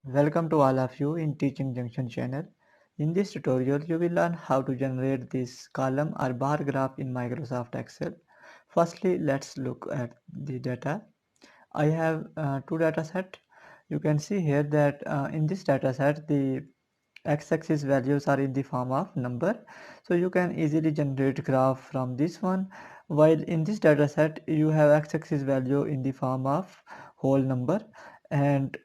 Welcome to all of you in Teaching Junction channel. In this tutorial, you will learn how to generate this column or bar graph in Microsoft Excel. Firstly, let's look at the data. I have two data set. You can see here that in this data set, the x-axis values are in the form of number. So you can easily generate graph from this one. While in this data set, you have x-axis value in the form of whole number, and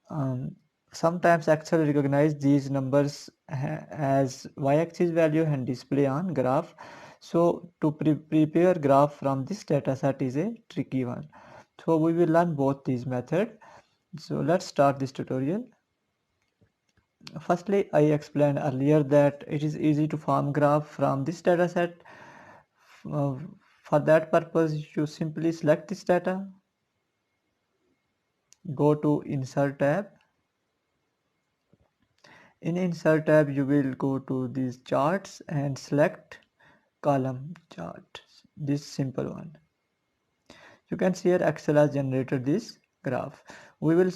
um, sometimes Excel recognize these numbers as y-axis value and display on graph. So to prepare graph from this data set is a tricky one. So we will learn both these methods. So let's start this tutorial. Firstly, I explained earlier that it is easy to form graph from this data set. Uh, for that purpose, you simply select this data, go to Insert tab. In Insert tab, you will go to these charts and select column chart, this simple one. You can see here Excel has generated this graph. We will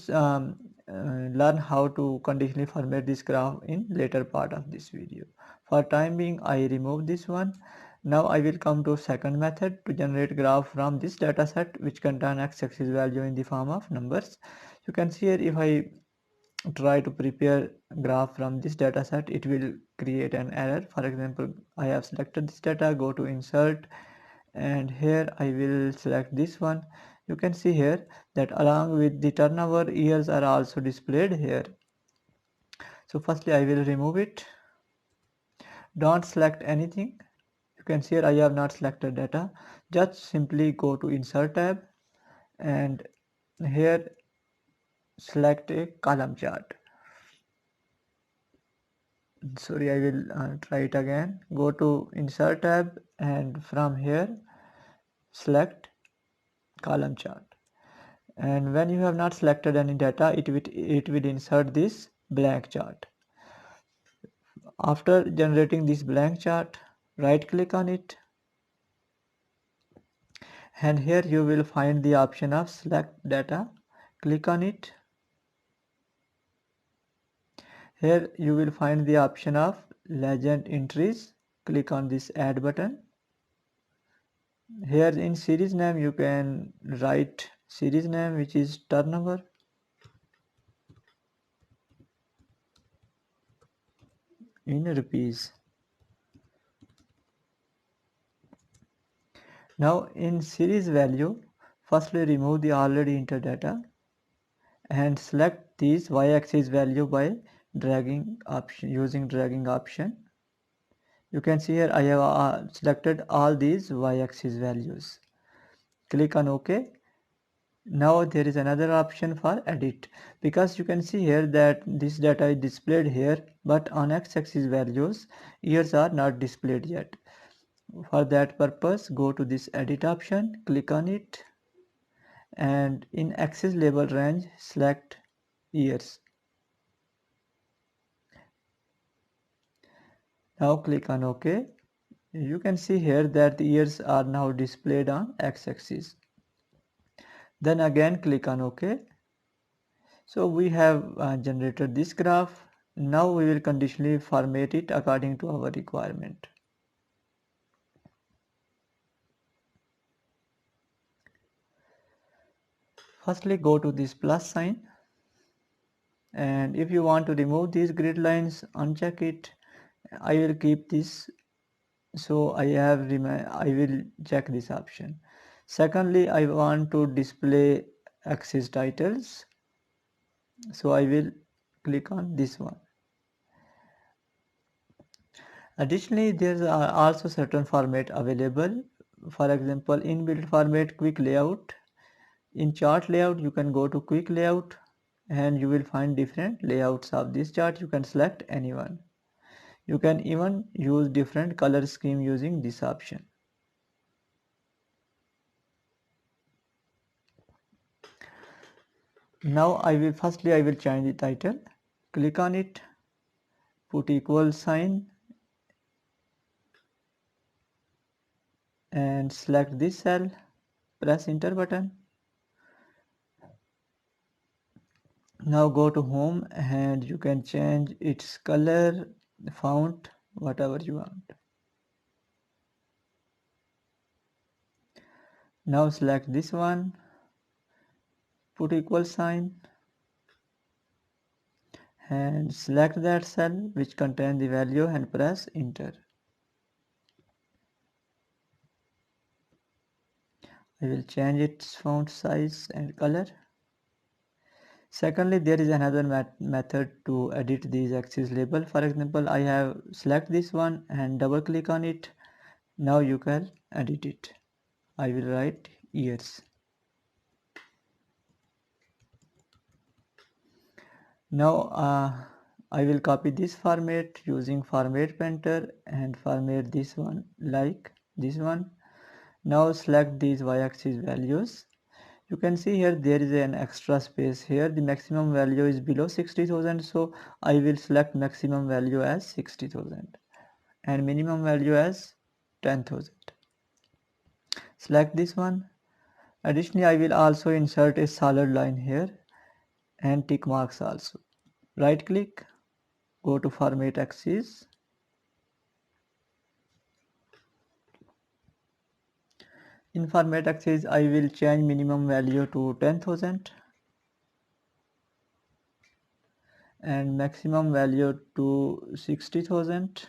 learn how to conditionally format this graph in later part of this video. For time being, I remove this one. Now I will come to second method to generate graph from this data set which contain x-axis value in the form of numbers. You can see here if I try to prepare graph from this data set, it will create an error. For example, I have selected this data, go to insert, and here I will select this one. You can see here that along with the turnover, years are also displayed here. So firstly I will remove it. Don't select anything. You can see here I have not selected data. Just simply go to insert tab and here select a column chart. Sorry, I will try it again. Go to insert tab and from here select column chart. And when you have not selected any data, it will insert this blank chart. After generating this blank chart, right click on it, and here you will find the option of select data. Click on it. Here you will find the option of legend entries. Click on this add button. Here in series name you can write series name, which is turnover. In rupees. Now in series value, firstly remove the already entered data and select this y-axis value by dragging option, using dragging option. You can see here I have selected all these y-axis values. Click on OK. Now there is another option for edit, because you can see here that this data is displayed here, but on x-axis values years are not displayed yet. For that purpose, go to this edit option, click on it, and in axis label range select years. Now click on OK. You can see here that the years are now displayed on x-axis. Then again click on OK. So we have generated this graph. Now we will conditionally format it according to our requirement. Firstly, go to this plus sign, and if you want to remove these grid lines, uncheck it. I will keep this, so I will check this option. Secondly, I want to display axis titles, so I will click on this one. Additionally, there are also certain format available. For example, inbuilt format, quick layout. In chart layout, you can go to quick layout and you will find different layouts of this chart. You can select any one. You can even use different color scheme using this option. Now I will change the title. Click on it, put equal sign and select this cell, press enter button. Now go to home and you can change its color, font, whatever you want. Now select this one, put equal sign and select that cell which contains the value and press enter. I will change its font size and color. Secondly, there is another method to edit these axis label. For example, I have select this one and double click on it. Now you can edit it. I will write years. Now I will copy this format using format painter and format this one like this one. Now select these y-axis values. You can see here there is an extra space here. The maximum value is below 60,000, so I will select maximum value as 60,000 and minimum value as 10,000. Select this one. Additionally, I will also insert a solid line here and tick marks also. Right click, go to format axis. In format axis, I will change minimum value to 10,000 and maximum value to 60,000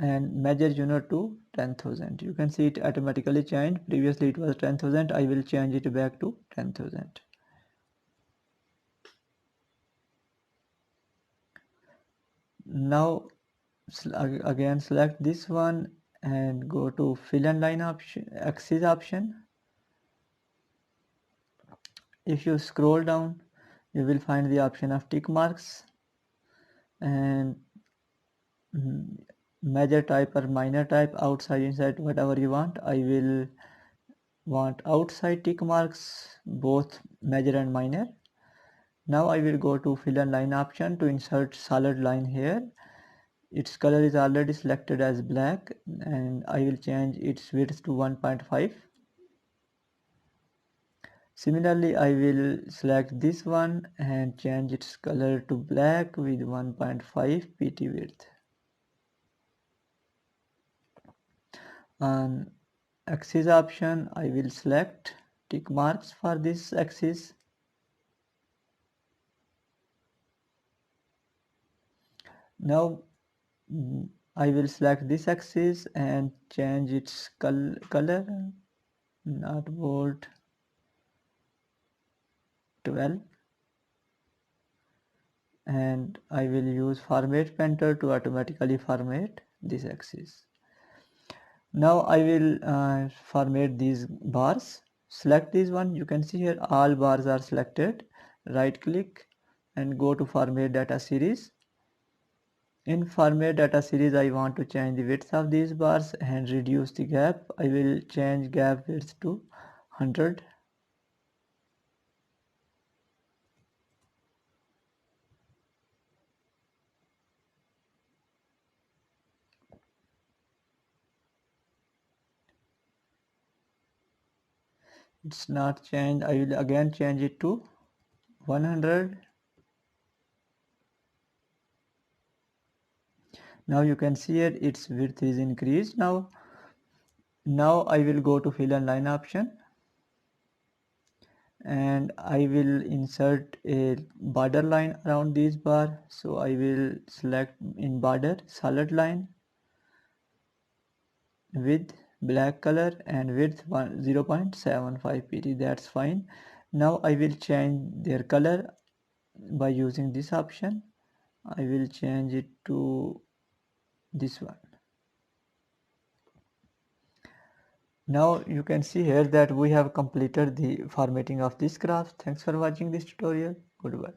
and measure unit to 10,000. You can see it automatically changed. Previously it was 10,000. I will change it back to 10,000. Now again select this one and go to fill and line option, axis option. If you scroll down, you will find the option of tick marks and major type or minor type, outside, inside, whatever you want. I will want outside tick marks, both major and minor. Now I will go to fill and line option to insert solid line here. Its color is already selected as black and I will change its width to 1.5. Similarly, I will select this one and change its color to black with 1.5 pt width. On axis option, I will select tick marks for this axis. Now I will select this axis and change its color, not bold, 12, and I will use format painter to automatically format this axis. Now I will format these bars. Select this one. You can see here all bars are selected. Right click and go to format data series. In format data series, I want to change the width of these bars and reduce the gap. I will change gap width to 100. It's not changed. I will again change it to 100. Now you can see here its width is increased. Now I will go to fill and line option and I will insert a border line around this bar. So I will select in border solid line with black color and width 0.75 pt. That's fine. Now I will change their color by using this option. I will change it to this one. Now you can see here that we have completed the formatting of this graph. Thanks for watching this tutorial. Goodbye.